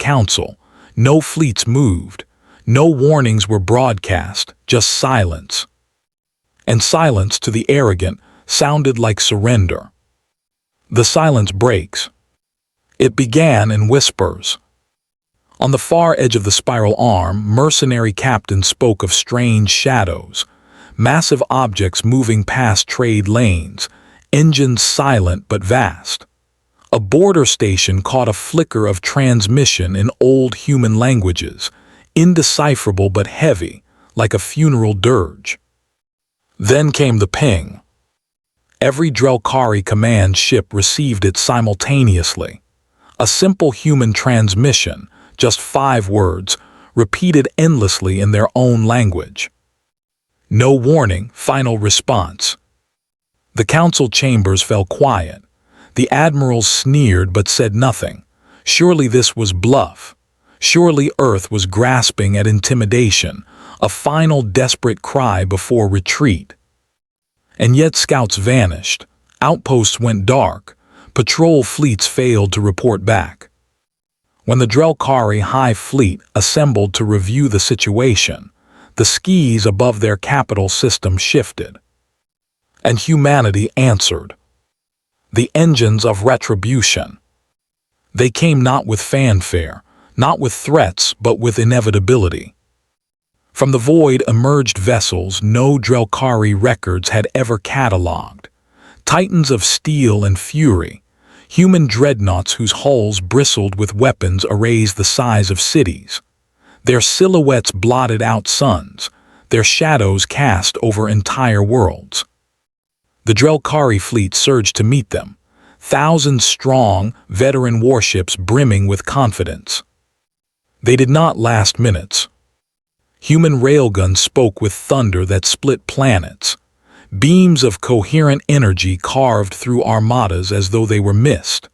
council. No fleets moved. No warnings were broadcast, just silence. And silence, to the arrogant, sounded like surrender. The silence breaks. It began in whispers. On the far edge of the spiral arm, mercenary captains spoke of strange shadows, massive objects moving past trade lanes, engines silent but vast. A border station caught a flicker of transmission in old human languages, indecipherable but heavy, like a funeral dirge. Then came the ping. Every Drelkari command ship received it simultaneously. A simple human transmission, just 5 words, repeated endlessly in their own language. No warning, final response. The council chambers fell quiet. The admirals sneered but said nothing. Surely this was bluff. Surely Earth was grasping at intimidation, a final desperate cry before retreat. And yet scouts vanished. Outposts went dark. Patrol fleets failed to report back. When the Drelkari High Fleet assembled to review the situation, the skis above their capital system shifted. And humanity answered. The engines of retribution. They came not with fanfare, not with threats, but with inevitability. From the void emerged vessels no Drelkari records had ever catalogued. Titans of steel and fury, human dreadnoughts whose hulls bristled with weapons erased the size of cities. Their silhouettes blotted out suns, their shadows cast over entire worlds. The Drelkari fleet surged to meet them, thousands strong, veteran warships brimming with confidence. They did not last minutes. Human railguns spoke with thunder that split planets. Beams of coherent energy carved through armadas as though they were mist.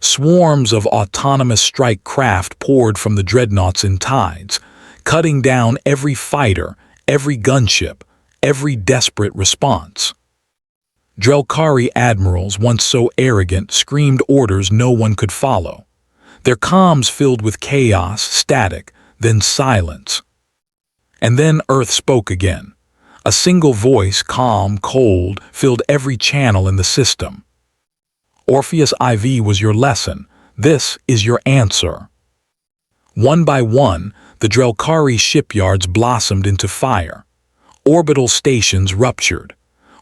Swarms of autonomous strike craft poured from the dreadnoughts in tides, cutting down every fighter, every gunship, every desperate response. Drelkari admirals, once so arrogant, screamed orders no one could follow. Their comms filled with chaos, static, then silence. And then Earth spoke again. A single voice, calm, cold, filled every channel in the system. Orpheus IV was your lesson. This is your answer. One by one, the Drelkari shipyards blossomed into fire. Orbital stations ruptured.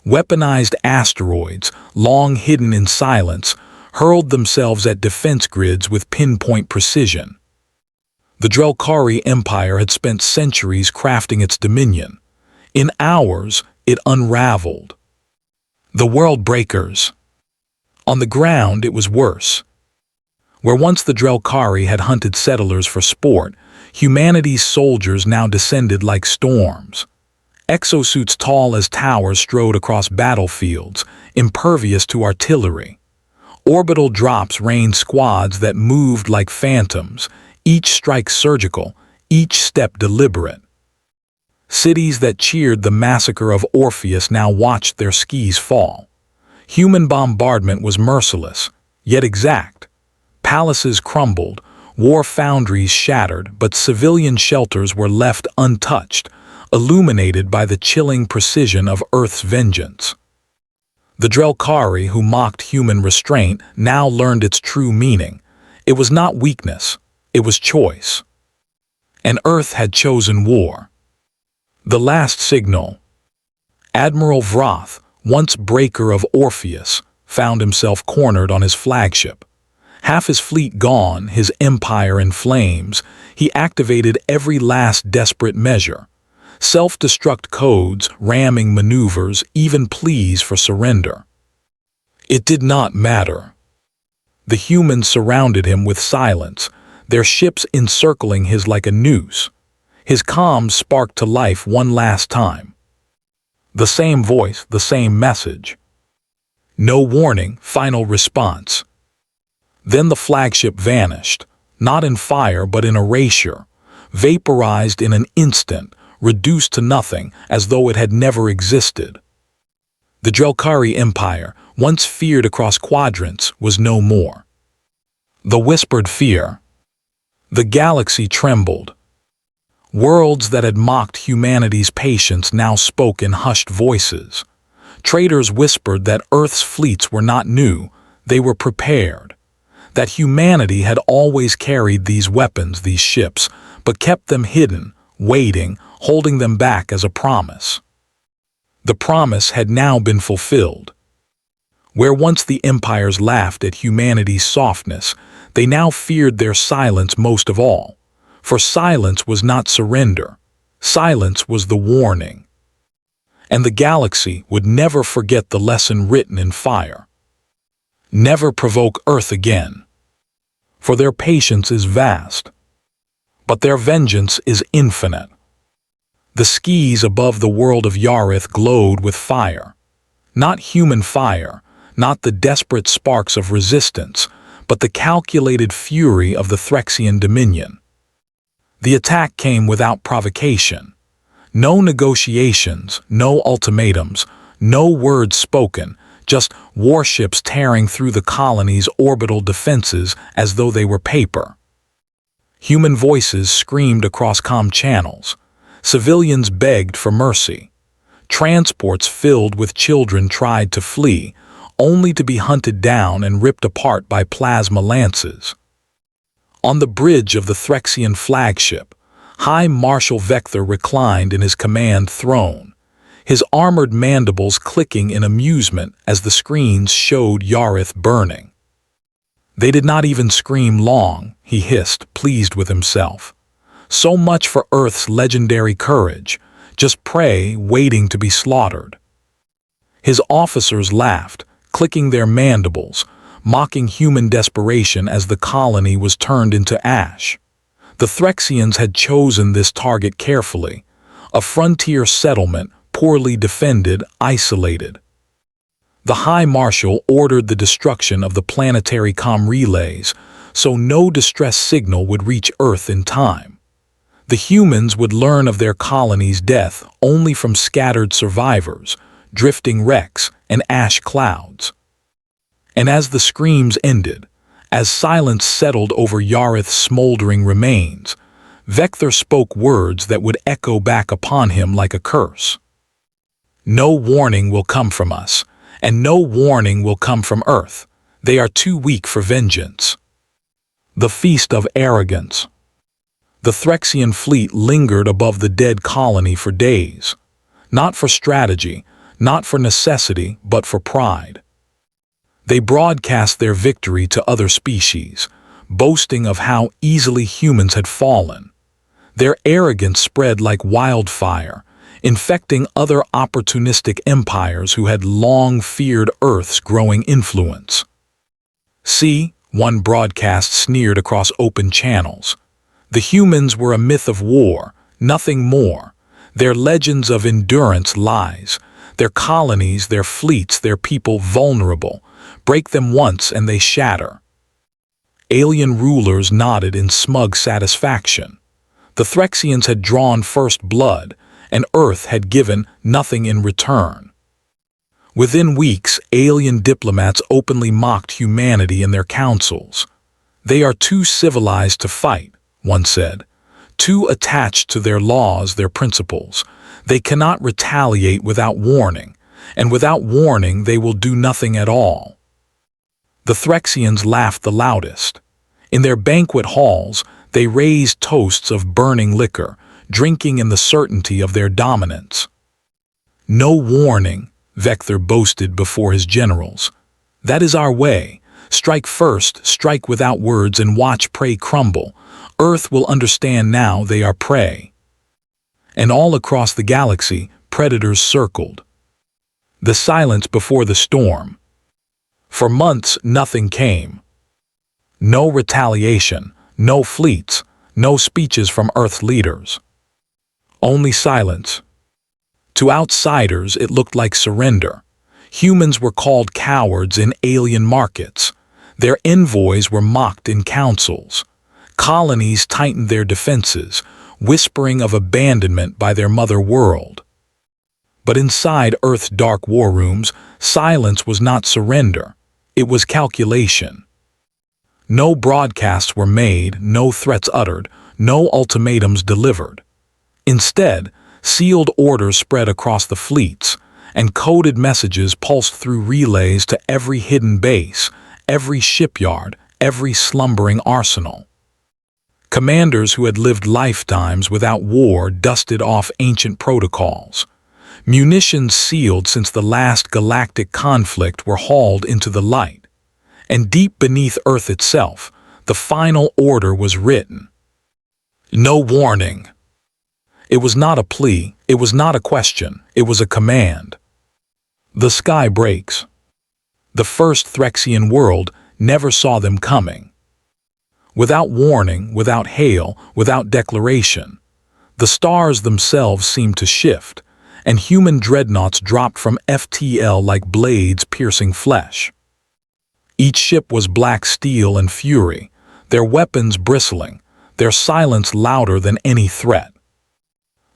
Weaponized asteroids, long hidden in silence, hurled themselves at defense grids with pinpoint precision. The Drelkari Empire had spent centuries crafting its dominion. In hours, it unraveled. The world breakers. On the ground, it was worse. Where once the Drelkari had hunted settlers for sport, humanity's soldiers now descended like storms. Exosuits tall as towers strode across battlefields, impervious to artillery. Orbital drops rained squads that moved like phantoms, each strike surgical, each step deliberate. Cities that cheered the massacre of Orpheus now watched their skis fall. Human bombardment was merciless, yet exact. Palaces crumbled, war foundries shattered, but civilian shelters were left untouched, illuminated by the chilling precision of Earth's vengeance. The Drelkari, who mocked human restraint, now learned its true meaning. It was not weakness, it was choice. And Earth had chosen war. The last signal. Admiral Vroth, once breaker of Orpheus, found himself cornered on his flagship. Half his fleet gone, his empire in flames, he activated every last desperate measure. Self-destruct codes, ramming maneuvers, even pleas for surrender. It did not matter. The humans surrounded him with silence, their ships encircling his like a noose. His comms sparked to life one last time. The same voice, the same message. No warning, final response. Then the flagship vanished, not in fire but in erasure, vaporized in an instant, reduced to nothing as though it had never existed. The Drelkari Empire, once feared across quadrants, was no more. The whispered fear. The galaxy trembled. Worlds that had mocked humanity's patience now spoke in hushed voices. Traders whispered that Earth's fleets were not new, they were prepared. That humanity had always carried these weapons, these ships, but kept them hidden, waiting, holding them back as a promise. The promise had now been fulfilled. Where once the empires laughed at humanity's softness, they now feared their silence most of all. For silence was not surrender. Silence was the warning. And the galaxy would never forget the lesson written in fire. Never provoke Earth again. For their patience is vast, but their vengeance is infinite. The skies above the world of Yarith glowed with fire. Not human fire, not the desperate sparks of resistance, but the calculated fury of the Threxian dominion. The attack came without provocation. No negotiations, no ultimatums, no words spoken, just warships tearing through the colony's orbital defenses as though they were paper. Human voices screamed across comm channels. Civilians begged for mercy. Transports filled with children tried to flee, only to be hunted down and ripped apart by plasma lances. On the bridge of the Threxian flagship, High Marshal Vector reclined in his command throne, his armored mandibles clicking in amusement as the screens showed Yarith burning. They did not even scream long, he hissed, pleased with himself. So much for Earth's legendary courage, just prey waiting to be slaughtered. His officers laughed, clicking their mandibles, mocking human desperation as the colony was turned into ash. The Threxians had chosen this target carefully, a frontier settlement poorly defended, isolated. The High Marshal ordered the destruction of the planetary comm relays, so no distress signal would reach Earth in time. The humans would learn of their colony's death only from scattered survivors, drifting wrecks, and ash clouds. And as the screams ended, as silence settled over Yarith's smoldering remains, Vector spoke words that would echo back upon him like a curse. No warning will come from us, and no warning will come from Earth. They are too weak for vengeance. The Feast of Arrogance. The Threxian fleet lingered above the dead colony for days, not for strategy, not for necessity, but for pride. They broadcast their victory to other species, boasting of how easily humans had fallen. Their arrogance spread like wildfire, infecting other opportunistic empires who had long feared Earth's growing influence. See, one broadcast sneered across open channels. The humans were a myth of war, nothing more. Their legends of endurance lies. Their colonies, their fleets, their people vulnerable. Break them once and they shatter. Alien rulers nodded in smug satisfaction. The Threxians had drawn first blood, and Earth had given nothing in return. Within weeks, alien diplomats openly mocked humanity in their councils. They are too civilized to fight, one said, too attached to their laws, their principles. They cannot retaliate without warning, and without warning they will do nothing at all. The Threxians laughed the loudest. In their banquet halls, they raised toasts of burning liquor, drinking in the certainty of their dominance. No warning, Vector boasted before his generals. That is our way. Strike first, strike without words, and watch prey crumble. Earth will understand now they are prey. And all across the galaxy, predators circled. The silence before the storm. For months, nothing came. No retaliation, no fleets, no speeches from Earth leaders. Only silence. To outsiders, it looked like surrender. Humans were called cowards in alien markets. Their envoys were mocked in councils. Colonies tightened their defenses, whispering of abandonment by their mother world. But inside Earth's dark war rooms, silence was not surrender. It was calculation. No broadcasts were made, no threats uttered, no ultimatums delivered. Instead, sealed orders spread across the fleets, and coded messages pulsed through relays to every hidden base, every shipyard, every slumbering arsenal. Commanders who had lived lifetimes without war dusted off ancient protocols. Munitions sealed since the last galactic conflict were hauled into the light. And deep beneath Earth itself, the final order was written. No warning. It was not a plea, it was not a question, it was a command. The sky breaks. The first Threxian world never saw them coming. Without warning, without hail, without declaration, the stars themselves seemed to shift, and human dreadnoughts dropped from FTL like blades piercing flesh. Each ship was black steel and fury, their weapons bristling, their silence louder than any threat.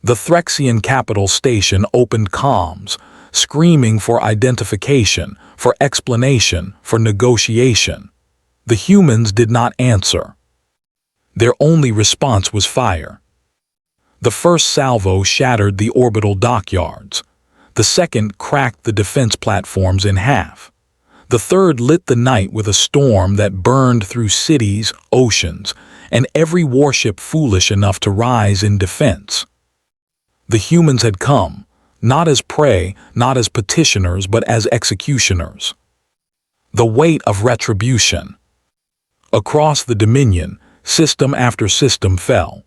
The Threxian capital station opened comms, screaming for identification, for explanation, for negotiation. The humans did not answer. Their only response was fire. The first salvo shattered the orbital dockyards. The second cracked the defense platforms in half. The third lit the night with a storm that burned through cities, oceans, and every warship foolish enough to rise in defense. The humans had come, not as prey, not as petitioners, but as executioners. The weight of retribution. Across the Dominion, system after system fell.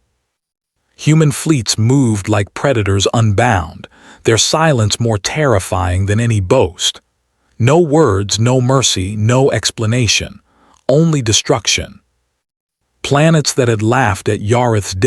Human fleets moved like predators unbound, their silence more terrifying than any boast. No words, no mercy, no explanation, only destruction. Planets that had laughed at Yareth's death